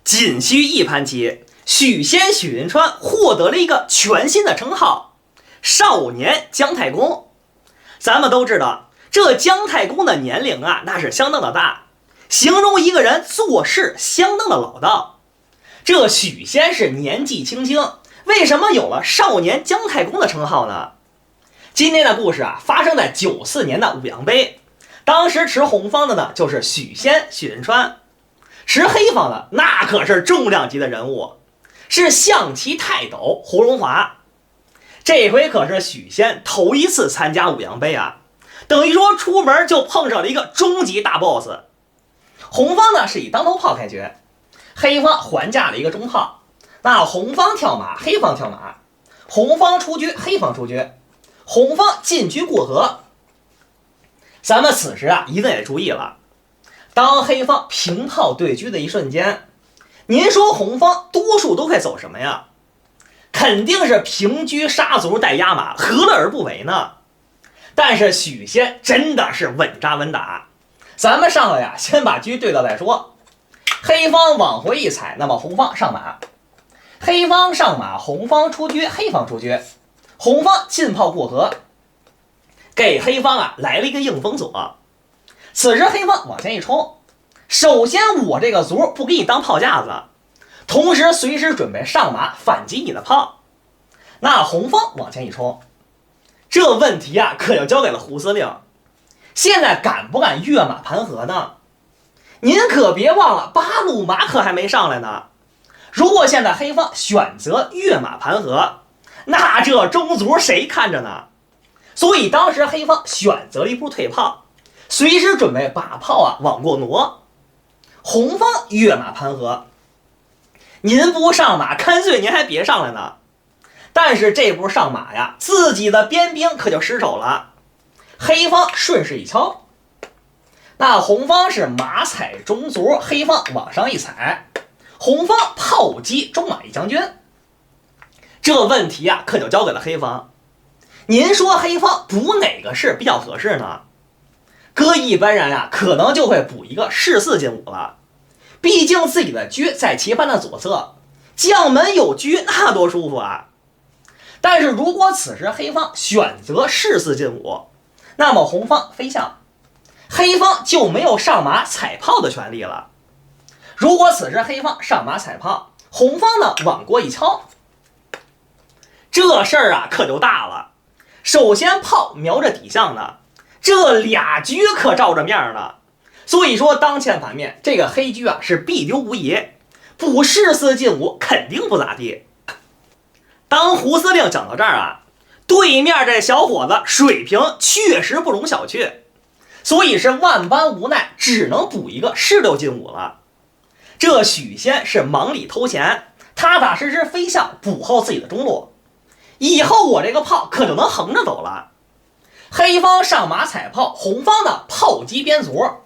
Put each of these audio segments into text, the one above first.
仅需一盘棋，许仙、许云川获得了一个全新的称号——少年姜太公。咱们都知道，这姜太公的年龄啊，那是相当的大，形容一个人做事相当的老道。这许仙是年纪轻轻，为什么有了少年姜太公的称号呢？今天的故事啊，发生在94年的五羊杯。当时持红方的呢，就是许仙、许云川；持黑方的那可是重量级的人物，是象棋泰斗胡荣华。这回可是许仙头一次参加五羊杯啊，等于说出门就碰上了一个终极大 boss。红方呢是以当头炮开局，黑方还架了一个中炮，那红方跳马，黑方跳马，红方出车，黑方出车，红方进车过河。咱们此时啊，一定得注意了，当黑方平炮对车的一瞬间，您说红方多数都会走什么呀？肯定是平车杀卒带压马，何乐而不为呢？但是许仙真的是稳扎稳打，咱们上来呀，先把车对到再说。黑方往回一踩，那么红方上马，黑方上马，红方出车，黑方出车，红方进炮过河，给黑方啊来了一个硬封锁。此时黑方往前一冲，首先我这个卒不给你当炮架子，同时随时准备上马反击你的炮。那红方往前一冲，这问题啊可就交给了胡司令，现在敢不敢跃马盘河呢？您可别忘了八路马可还没上来呢。如果现在黑方选择跃马盘河，那这中卒谁看着呢？所以当时黑方选择了一步退炮，随时准备把炮啊往过挪。红方跃马盘河，您不上马，干脆您还别上来呢。但是这步上马呀，自己的边兵可就失手了。黑方顺势一敲，那红方是马踩中卒，黑方往上一踩，红方炮击中马一将军。这问题啊，可就交给了黑方。您说黑方补哪个士比较合适呢？搁一般人啊，可能就会补一个士4进5了。毕竟自己的车在棋盘的左侧，将门有车那多舒服啊！但是如果此时黑方选择士4进5，那么红方飞象，黑方就没有上马踩炮的权利了。如果此时黑方上马踩炮，红方呢往过一敲，这事儿啊可就大了。首先炮瞄着底象呢，这俩车可照着面呢。所以说当前盘面这个黑车啊是必丢无疑，补士4进5肯定不咋地。当胡司令讲到这儿啊，对面这小伙子水平确实不容小觑，所以是万般无奈，只能补一个士6进5了。这许仙是忙里偷闲，踏踏实实飞象补好自己的中路，以后我这个炮可就能横着走了。黑方上马踩炮，红方的炮击边卒，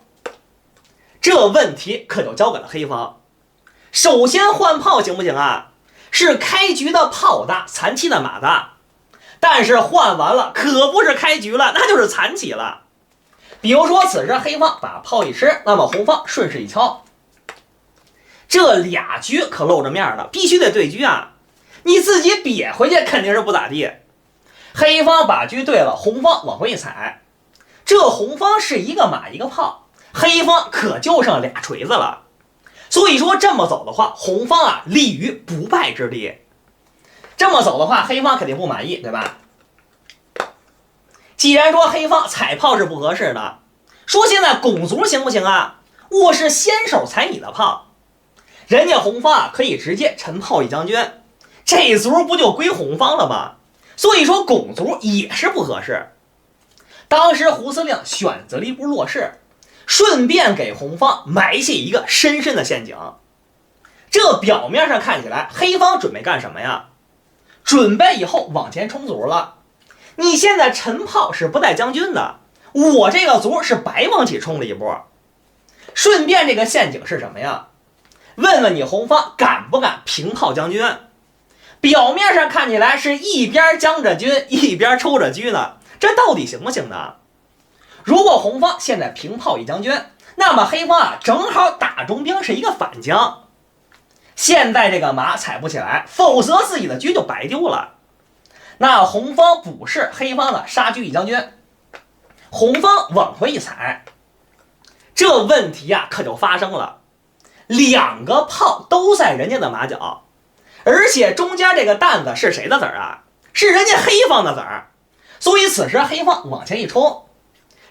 这问题可就交给了黑方。首先换炮行不行啊？是开局的炮大，残棋的马大，但是换完了可不是开局了，那就是残棋了。比如说此时黑方把炮一吃，那么红方顺势一敲，这俩车可露着面了，必须得对车啊，你自己瘪回去肯定是不咋地。黑方把车对了，红方往回一踩，这红方是一个马一个炮，黑方可就剩俩锤子了。所以说这么走的话，红方啊立于不败之地。这么走的话，黑方肯定不满意，对吧？既然说黑方踩炮是不合适的，说现在拱卒行不行啊？我是先手踩你的炮，人家红方啊可以直接沉炮一将军，这卒不就归红方了吗？所以说拱卒也是不合适。当时胡司令选择了一步落士，顺便给红方埋下一个深深的陷阱。这表面上看起来黑方准备干什么呀？准备以后往前冲卒了。你现在沉炮是不带将军的，我这个卒是白往起冲了一波。顺便这个陷阱是什么呀？问问你红方敢不敢平炮将军？表面上看起来是一边将着军一边抽着车呢，这到底行不行呢？如果红方现在平炮一将军，那么黑方啊正好打中兵是一个反将。现在这个马踩不起来，否则自己的车就白丢了。那红方补士，黑方呢杀车一将军，红方往回一踩，这问题啊可就发生了，两个炮都在人家的马脚，而且中间这个担子是谁的子儿啊？是人家黑方的子儿，所以此时黑方往前一冲，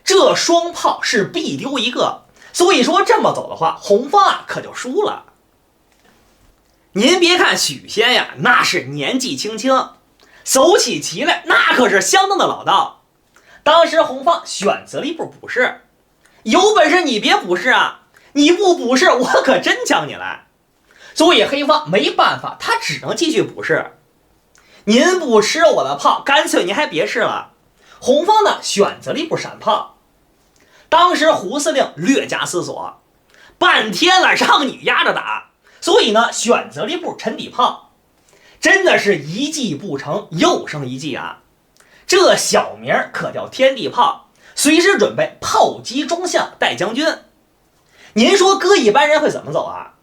这双炮是必丢一个，所以说这么走的话，红方啊可就输了。您别看许仙呀，那是年纪轻轻，走起棋来那可是相当的老道。当时红方选择了一步补士，有本事你别补士啊，你不补士我可真抢你来。所以黑方没办法，他只能继续补士。您不吃我的炮，干脆您还别吃了。红方呢选择了一步闪炮。当时胡司令略加思索，半天了让你压着打，所以呢选择了一步沉底炮。真的是一计不成又生一计啊！这小名可叫天地炮，随时准备炮击中将带将军。您说搁一般人会怎么走啊？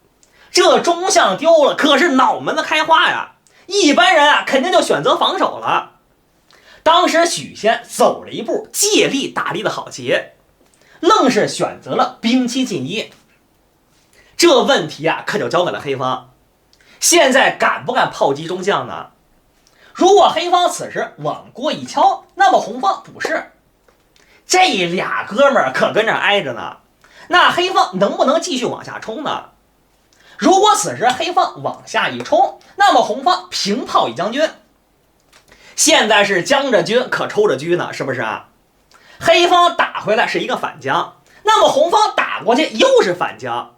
这中将丢了可是脑门子开花呀，一般人啊肯定就选择防守了。当时许仙走了一步借力打力的好棋，愣是选择了兵七进一。这问题啊可就交给了黑方，现在敢不敢炮击中将呢？如果黑方此时往过一敲，那么红方补士，这俩哥们儿可跟这挨着呢，那黑方能不能继续往下冲呢？如果此时黑方往下一冲，那么红方平炮一将军，现在是将着军可抽着车呢，是不是啊？黑方打回来是一个反将，那么红方打过去又是反将，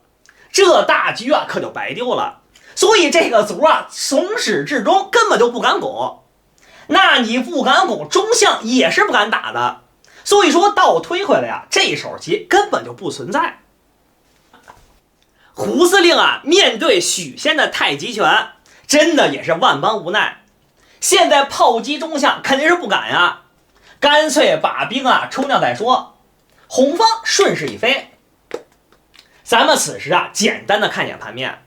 这大车啊可就白丢了。所以这个卒啊从始至终根本就不敢拱，那你不敢拱，中将也是不敢打的，所以说倒推回来呀，这手棋根本就不存在。胡司令啊面对许仙的太极拳真的也是万般无奈，现在炮击中将肯定是不敢呀，干脆把兵啊冲掉再说。红方顺势一飞，咱们此时啊简单的看一眼盘面，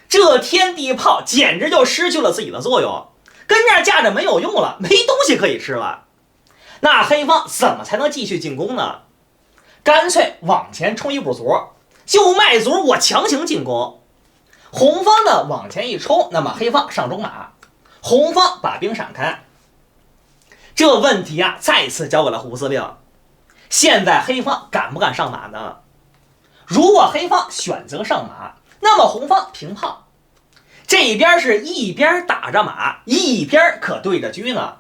这天地炮简直就失去了自己的作用，跟这儿架着没有用了，没东西可以吃了。那黑方怎么才能继续进攻呢？干脆往前冲一步卒，就卖卒我强行进攻。红方呢往前一冲，那么黑方上中马，红方把兵闪开。这问题啊再次交给了胡司令，现在黑方敢不敢上马呢？如果黑方选择上马，那么红方平炮，这边是一边打着马，一边可对着车呢，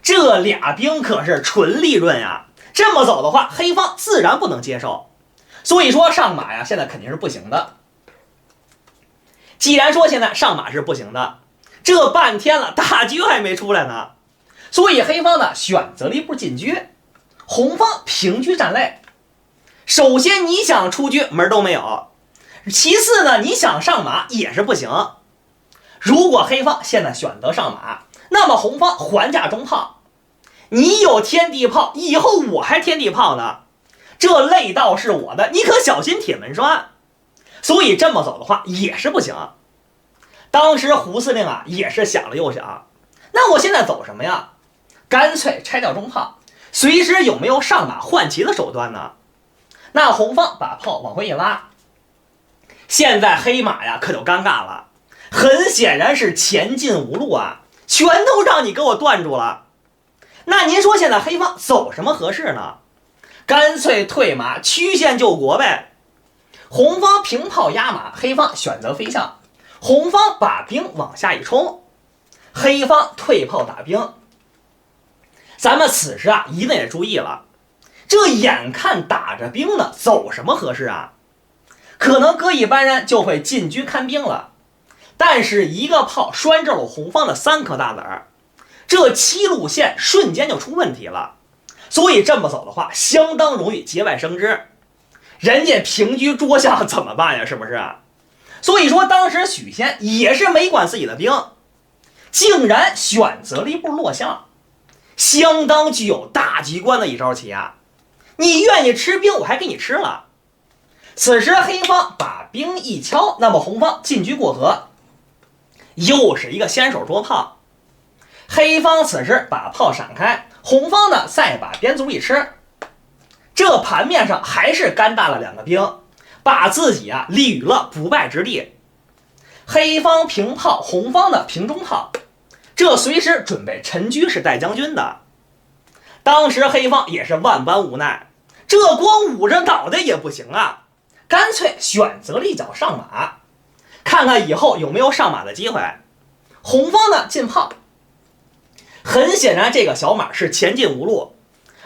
这俩兵可是纯利润呀。这么走的话，黑方自然不能接受，所以说上马呀现在肯定是不行的。既然说现在上马是不行的，这半天了大车还没出来呢，所以黑方呢选择了一步进车，红方平车站肋。首先你想出车门都没有，其次呢你想上马也是不行。如果黑方现在选择上马，那么红方还架中炮，你有天地炮，以后我还天地炮呢，这肋道是我的，你可小心铁门栓。所以这么走的话也是不行。当时胡司令啊也是想了又想，那我现在走什么呀？干脆拆掉中炮，随时有没有上马换旗的手段呢？那红方把炮往回一拉，现在黑马呀可就尴尬了，很显然是前进无路啊，全都让你给我断住了。那您说现在黑方走什么合适呢？干脆退马曲线救国呗。红方平炮压马，黑方选择飞象，红方把兵往下一冲，黑方退炮打兵。咱们此时啊一定也注意了，这眼看打着兵呢，走什么合适啊？可能搁一般人就会进车看兵了，但是一个炮拴中了红方的3颗大子儿，这7路线瞬间就出问题了。所以这么走的话相当容易节外生枝，人家平车捉象怎么办呀？是不是？所以说当时许仙也是没管自己的兵，竟然选择了一步落象，相当具有大局观的一招棋啊！你愿意吃兵我还给你吃了。此时黑方把兵一敲，那么红方进车过河，又是一个先手捉炮。黑方此时把炮闪开，红方呢再把边卒一吃，这盘面上还是干大了2个兵，把自己立于了不败之地。黑方平炮，红方的平中炮，这随时准备陈车是带将军的。当时黑方也是万般无奈，这光捂着脑袋也不行啊，干脆选择了一脚上马，看看以后有没有上马的机会。红方呢进炮，很显然这个小马是前进无路，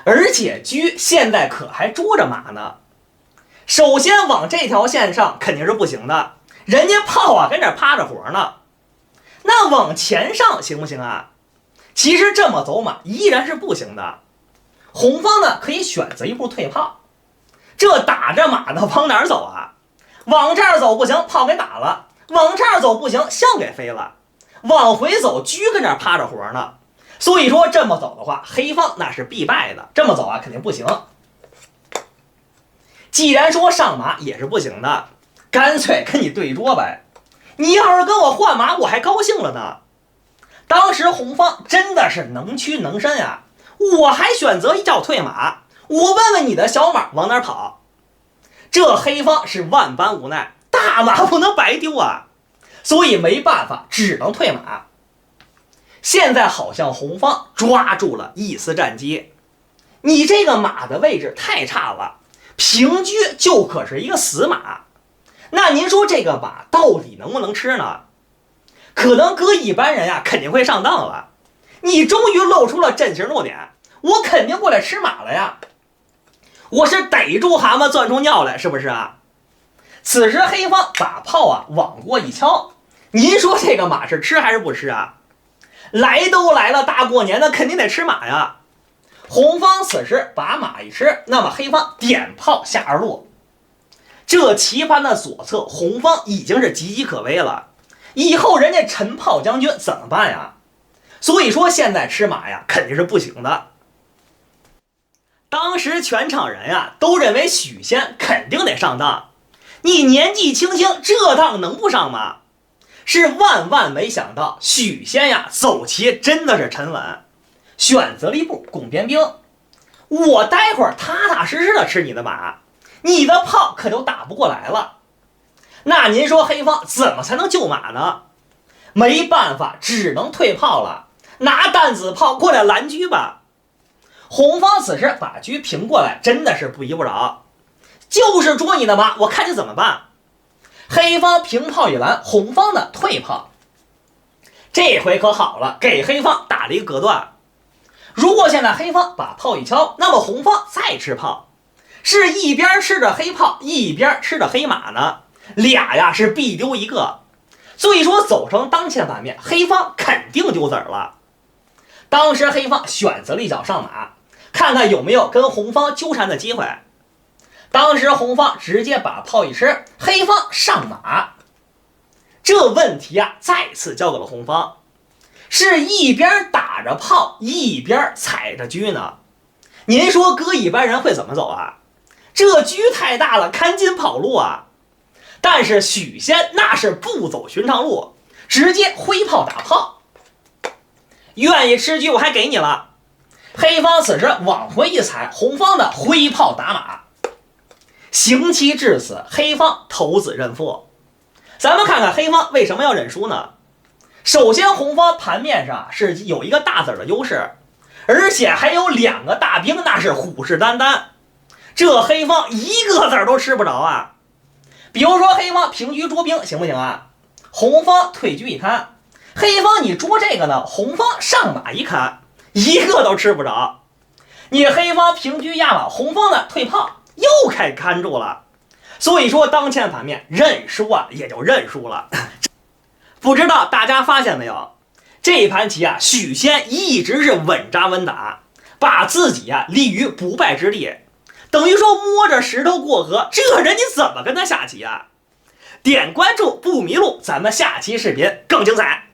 而且车现在可还捉着马呢。首先往这条线上肯定是不行的，人家炮跟这趴着活呢。那往前上行不行啊？其实这么走马依然是不行的。红方呢可以选择一步退炮，这打着马呢往哪儿走啊？往这儿走不行，炮给打了；往这儿走不行，象给飞了；往回走，车跟这儿趴着活呢。所以说这么走的话，黑方那是必败的，这么走肯定不行。既然说上马也是不行的，干脆跟你对捉呗。你要是跟我换马，我还高兴了呢。当时红方真的是能屈能伸呀，我还选择一叫退马，我问问你的小马往哪儿跑。这黑方是万般无奈，大马不能白丢啊，所以没办法，只能退马。现在好像红方抓住了一丝战机，你这个马的位置太差了，平车就可是一个死马，那您说这个马到底能不能吃呢？可能搁一般人肯定会上当了。你终于露出了阵型弱点，我肯定过来吃马了呀，我是逮住蛤蟆钻出尿来，是不是啊？此时黑方把炮往过一敲，您说这个马是吃还是不吃啊？来都来了，大过年的肯定得吃马呀。红方此时把马一吃，那么黑方点炮下二路。这棋盘的左侧，红方已经是岌岌可危了，以后人家陈炮将军怎么办呀？所以说现在吃马肯定是不行的。当时全场人都认为许仙肯定得上当，你年纪轻轻，这当能不上吗？是万万没想到，许仙走棋真的是沉稳，选择了一步拱边兵。我待会儿踏踏实实的吃你的马，你的炮可就打不过来了。那您说黑方怎么才能救马呢？没办法，只能退炮了，拿弹子炮过来拦车吧。红方此时把车平过来，真的是不依不饶，就是捉你的马，我看你怎么办。黑方平炮一拦，红方的退炮。这回可好了，给黑方打了一个隔断。如果现在黑方把炮一敲，那么红方再吃炮，是一边吃着黑炮，一边吃着黑马呢，俩是必丢一个。所以说走成当前版面，黑方肯定丢子儿了。当时黑方选择了一脚上马，看看有没有跟红方纠缠的机会。当时红方直接把炮一吃，黑方上马。这问题再次交给了红方，是一边打着炮一边踩着车呢。您说搁一般人会怎么走啊？这车太大了，看紧跑路啊。但是许仙那是不走寻常路，直接挥炮打炮。愿意吃车我还给你了。黑方此时往回一踩，红方的挥炮打马，行棋至此，黑方投子认负。咱们看看黑方为什么要认输呢？首先红方盘面上是有一个大子的优势，而且还有2个大兵，那是虎视眈眈，这黑方一个子都吃不着啊。比如说黑方平车捉兵行不行啊？红方退车一看，黑方你捉这个呢，红方上马一看，一个都吃不着。你黑方平车压马，红方的退炮又开始看住了。所以说当前盘面认输也就认输了。不知道大家发现没有，这盘棋许仙一直是稳扎稳打，把自己立于不败之地，等于说摸着石头过河，这人你怎么跟他下棋啊？点关注不迷路，咱们下期视频更精彩。